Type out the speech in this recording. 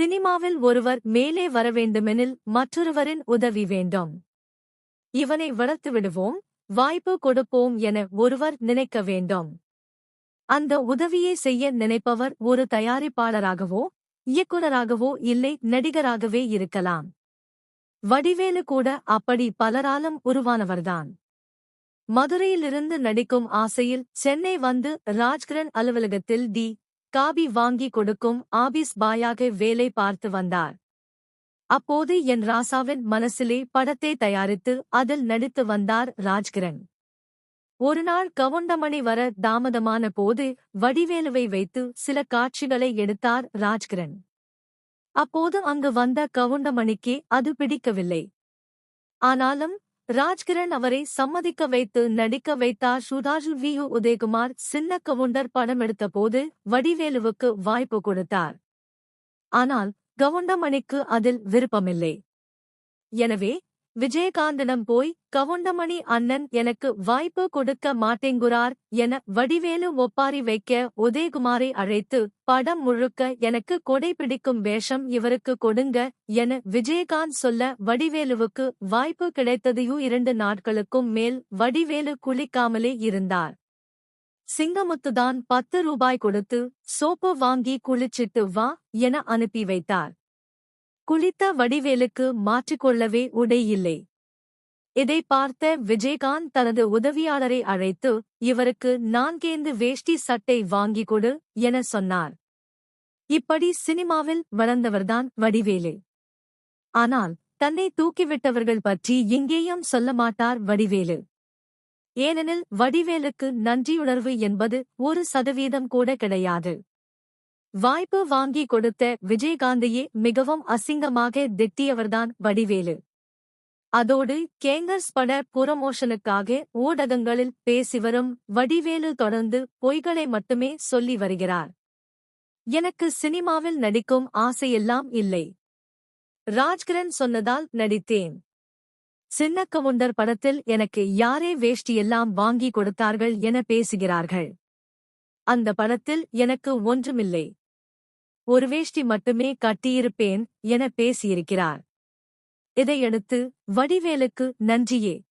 சினிமாவில் ஒருவர் மேலே வரவேண்டுமெனில் மற்றொருவரின் உதவி வேண்டும். இவனை வளர்த்து விடுவோம், வாய்ப்பு கொடுப்போம் என ஒருவர் நினைக்க வேண்டும். அந்த உதவியை செய்ய நினைப்பவர் ஒரு தயாரிப்பாளராகவோ இயக்குனராகவோ இல்லை நடிகராகவே இருக்கலாம். வடிவேலு கூட அப்படி பலராலும் உருவானவர்தான். மதுரையிலிருந்து நடிக்கும் ஆசையில் சென்னை வந்து ராஜ்கிரண் அலுவலகத்தில் காபி வாங்கி கொடுக்கும் ஆபீஸ் பாயாக வேலை பார்த்து வந்தார். அப்போது என் ராசாவின் மனசிலே படத்தை தயாரித்து அதில் நடித்து வந்தார் ராஜ்கிரண். ஒருநாள் கவுண்டமணி வர தாமதமான போது வடிவேலுவை வைத்து சில காட்சிகளை எடுத்தார் ராஜ்கிரண். அப்போது அங்கு வந்த கவுண்டமணிக்கு அது பிடிக்கவில்லை. ஆனாலும் ராஜ்கிரண் அவரை சம்மதிக்க வைத்து நடிக்க வைத்தார். சுதாஜு உதயகுமார் சின்ன கவுண்டர் படம் எடுத்தபோது வடிவேலுவுக்கு வாய்ப்பு கொடுத்தார். ஆனால் கவுண்டமணிக்கு அதில் விருப்பமில்லை. எனவே விஜயகாந்திடம் போய் கவுண்டமணி அண்ணன் எனக்கு வாய்ப்பு கொடுக்க மாட்டேங்குறார் என வடிவேலு ஒப்பாரி வைக்க உதயகுமாரை அழைத்து படம் முழுக்க எனக்கு கொடை பிடிக்கும் வேஷம் இவருக்கு கொடுங்க என விஜயகாந்த் சொல்ல வடிவேலுவுக்கு வாய்ப்பு கிடைத்தது. 2 நாட்களுக்கும் மேல் வடிவேலு குளிக்காமலே இருந்தார். சிங்கமுத்துதான் 10 ரூபாய் கொடுத்து சோப்பு வாங்கி குளிச்சிட்டு வா என அனுப்பி வைத்தார். குளித்த வடிவேலுக்கு மாற்றிக்கொள்ளவே உடை இல்லை. இதை பார்த்த விஜயகாந்த் தனது உதவியாளரை அழைத்து இவருக்கு 4 வேஷ்டி சட்டை வாங்கி கொடு என சொன்னார். இப்படி சினிமாவில் வளர்ந்தவர்தான் வடிவேலு. ஆனால் தன்னை தூக்கிவிட்டவர்கள் பற்றி எங்கேயும் சொல்ல மாட்டார் வடிவேலு. ஏனெனில் வடிவேலுக்கு நன்றியுணர்வு என்பது 1% கூட கிடையாது. வாய்ப்பு வாங்கி கொடுத்த விஜயகாந்தையே மிகவும் அசிங்கமாக திட்டியவர்தான் வடிவேலு. அதோடு கேங்கர்ஸ் பட புரமோஷனுக்காக ஊடகங்களில் பேசிவரும் வடிவேலு தொடர்ந்து பொய்களை மட்டுமே சொல்லி வருகிறார். எனக்கு சினிமாவில் நடிக்கும் ஆசையெல்லாம் இல்லை. ராஜ்கிரண் சொன்னதால் நடித்தேன். சின்ன கவுண்டர் படத்தில் எனக்கு யாரே வேஷ்டியெல்லாம் வாங்கி கொடுத்தார்கள் என பேசுகிறார்கள். அந்த படத்தில் எனக்கு ஒன்றுமில்லை, ஒரு வேஷ்டி மட்டுமே கட்டியிருப்பேன் என பேசியிருக்கிறார். இதையடுத்து வடிவேலுக்கு நன்றியே